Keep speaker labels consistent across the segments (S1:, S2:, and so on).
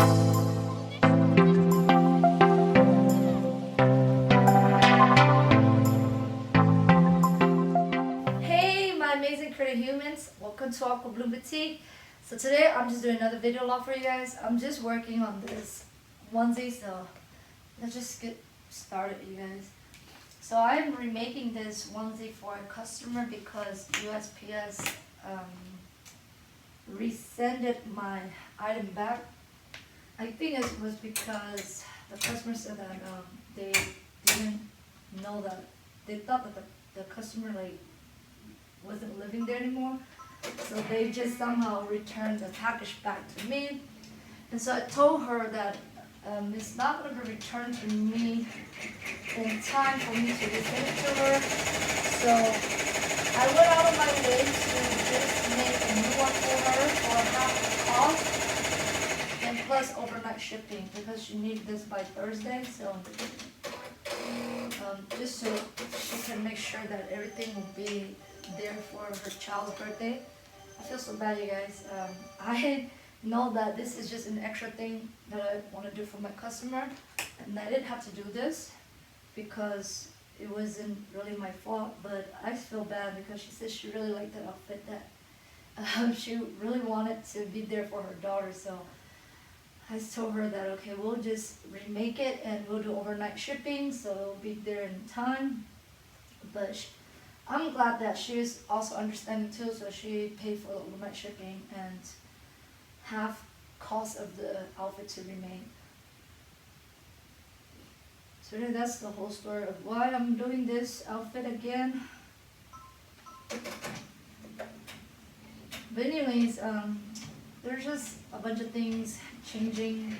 S1: Hey my amazing creative humans, welcome to AquaBloomBoutique. So today I'm just doing another video log for you guys. I'm just working on this onesie, so let's just get started, you guys. So I'm remaking this onesie for a customer because USPS resended my item back. I think it was because the customer said that they didn't know that, they thought that the customer wasn't living there anymore, so they just somehow returned the package back to me. And so I told her that it's not going to be returned to me in time for me to resend it to her. So I went out of my way to just make a new one for her for half the cost, and plus overnight shipping because she needs this by Thursday. So just so she can make sure that everything will be there for her child's birthday. I feel so bad, you guys. I know that this is just an extra thing that I want to do for my customer, and I didn't have to do this because it wasn't really my fault, but I feel bad because she said she really liked the outfit, that she really wanted to be there for her daughter. So I told her that okay, we'll just remake it and we'll do overnight shipping, so it'll be there in time. But I'm glad that she's also understanding too, so she paid for the overnight shipping and half cost of the outfit to remain. So that's the whole story of why I'm doing this outfit again. But anyways, there's just a bunch of things changing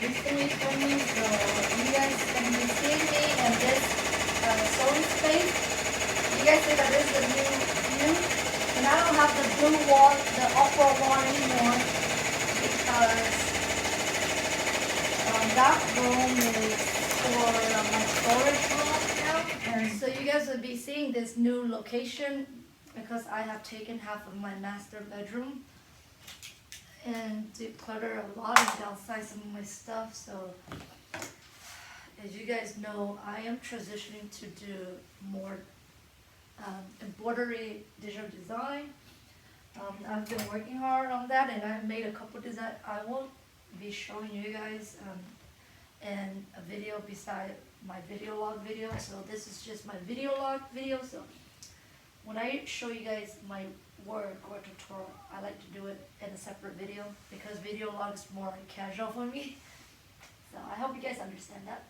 S1: recently for me, so you guys can be seeing me in this sewing space. You guys say that this is a new view, and I don't have the blue wall, the aqua wall anymore, because that room is for my storage room now. And so you guys will be seeing this new location because I have taken half of my master bedroom and declutter a lot and downsize some of my stuff. So as you guys know, I am transitioning to do more embroidery digital design. I've been working hard on that, and I've made a couple designs. I will be showing you guys in a video beside my video log video. So this is just my video log video. So when I show you guys my work or tutorial, I like to do it in a separate video because video log is more like casual for me. So I hope you guys understand that.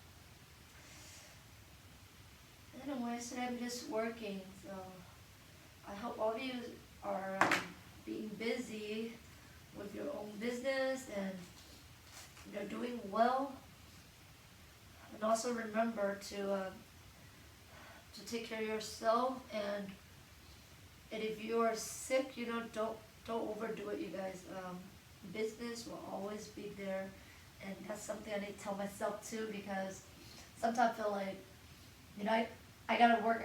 S1: Anyways, today I'm just working, so I hope all of you are being busy with your own business and you're doing well. And also remember to take care of yourself, and if you are sick, don't overdo it, you guys. Business will always be there, and that's something I need to tell myself too, because sometimes I feel like, I gotta work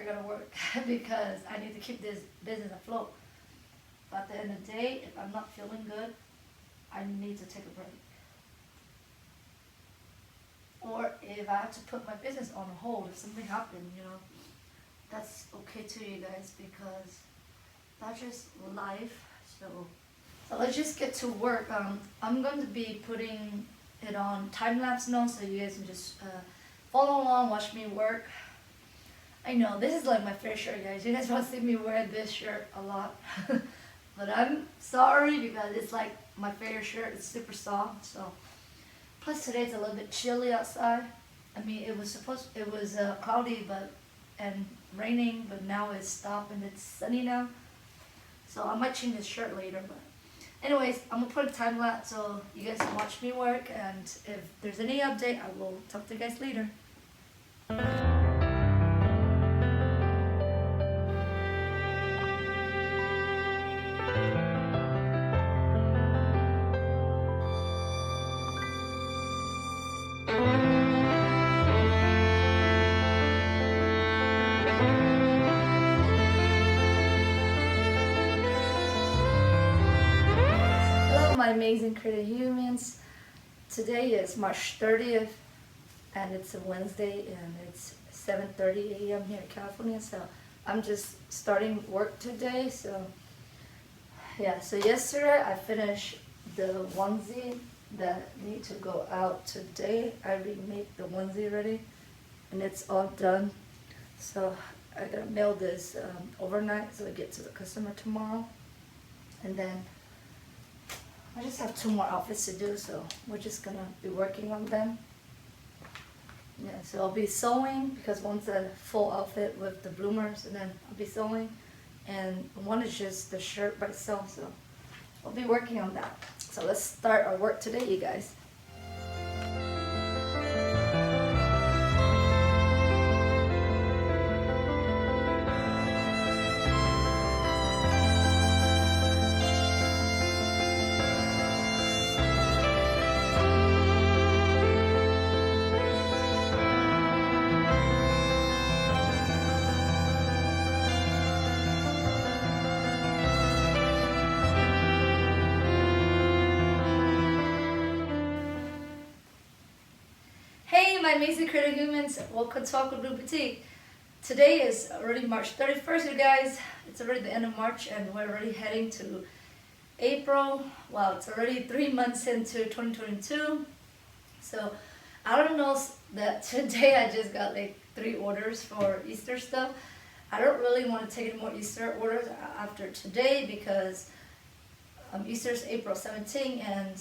S1: because I need to keep this business afloat. But at the end of the day, if I'm not feeling good, I need to take a break. Or if I have to put my business on hold, if something happened, that's okay too, you guys, because that's just life. So let's just get to work. I'm going to be putting it on time-lapse now, so you guys can just follow along, watch me work. I know, this is like my favorite shirt, guys. You guys want to see me wear this shirt a lot. But I'm sorry because it's like my favorite shirt. It's super soft. So plus today it's a little bit chilly outside. I mean, it was cloudy and raining, but now it's stopped and it's sunny now. So I might change this shirt later, but anyways, I'm gonna put a time lapse so you guys can watch me work, and if there's any update, I will talk to you guys later. my amazing creative humans. Today is March 30th and it's a Wednesday and it's 7:30 a.m. here in California, so I'm just starting work today. So yeah, so yesterday I finished the onesie that need to go out today. I remade the onesie ready and it's all done. So I gotta mail this overnight so it gets to the customer tomorrow. And then I just have 2 more outfits to do, so we're just gonna be working on them. Yeah, so I'll be sewing because one's a full outfit with the bloomers, and then I'll be sewing, and one is just the shirt by itself, so I'll be working on that. So let's start our work today, you guys. Hey, my amazing creative humans, welcome to AquaBloomBoutique. Today is already March 31st, you guys. It's already the end of March and we're already heading to April. Wow, it's already 3 months into 2022. So I don't know that today I just got like 3 orders for Easter stuff. I don't really want to take any more Easter orders after today because Easter's April 17th and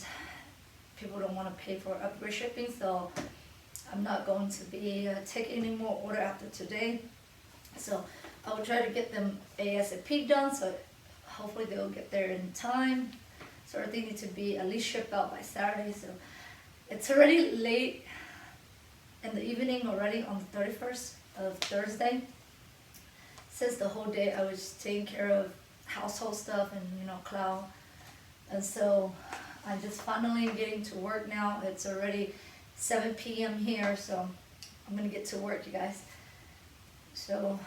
S1: people don't want to pay for upgrade shipping, so I'm not going to be taking any more order after today. So I will try to get them ASAP done, so hopefully they'll get there in time. So everything needs to be at least shipped out by Saturday. So it's already late in the evening already on the 31st of Thursday. Since the whole day I was taking care of household stuff and cloud. And so I'm just finally getting to work now. It's already 7 p.m. here, so I'm gonna get to work, you guys. So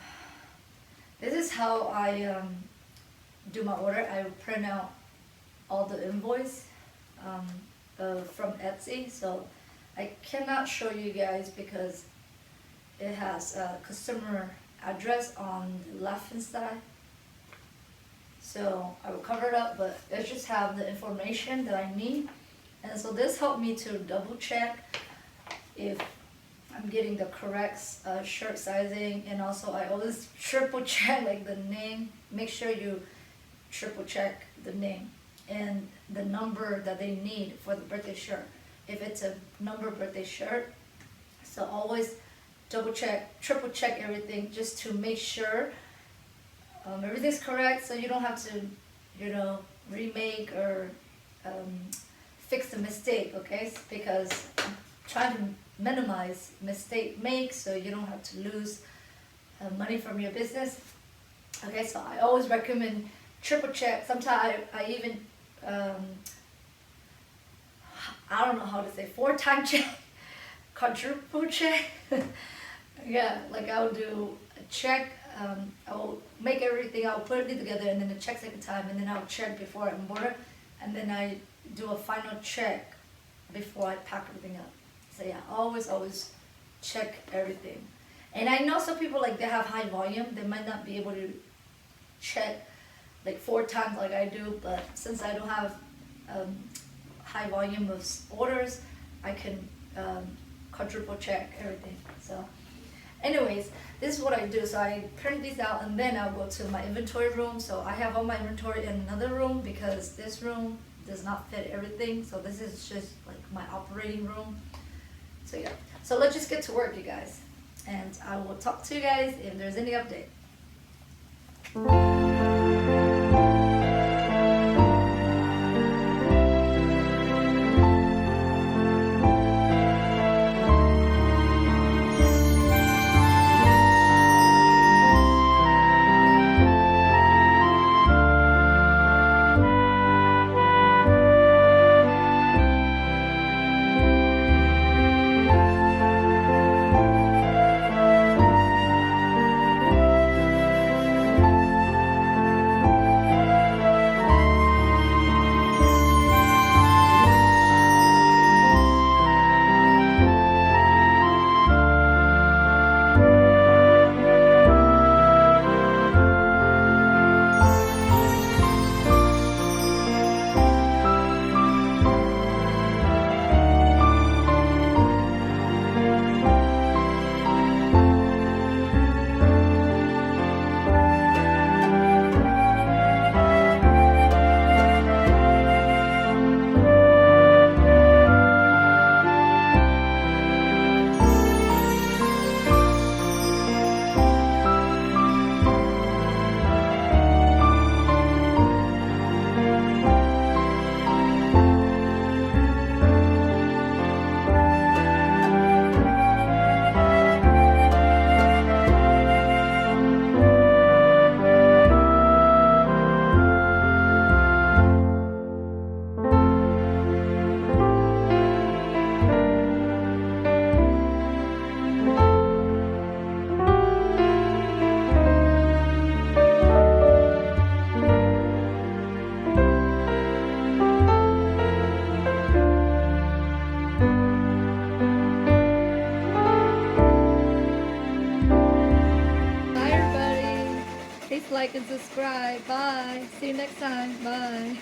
S1: this is how I do my order. I print out all the invoice from Etsy. So I cannot show you guys because it has a customer address on the left-hand side. So I will cover it up, but I just have the information that I need. And so this helped me to double check if I'm getting the correct shirt sizing, and also I always triple check like the name. Make sure you triple check the name and the number that they need for the birthday shirt. If it's a number birthday shirt, so always double check, triple check everything just to make sure everything's correct, so you don't have to, remake or fix the mistake, okay? Because I'm trying to minimize mistake make so you don't have to lose money from your business. Okay, so I always recommend triple check. Sometimes I even, I don't know how to say, 4-time check, quadruple check. Yeah, like I'll do a check, I will make everything, I'll put it together and then a check second time, and then I'll check before I embroider, and then I do a final check before I pack everything up. So yeah, always check everything. And I know some people, like, they have high volume, they might not be able to check like 4 times like I do, but since I don't have high volume of orders, I can quadruple check everything. So anyways, this is what I do. So I print these out and then I'll go to my inventory room. So I have all my inventory in another room because this room does not fit everything. So this is just like my operating room. So yeah, so let's just get to work, you guys. And I will talk to you guys if there's any update. Please like and subscribe. Bye. See you next time. Bye.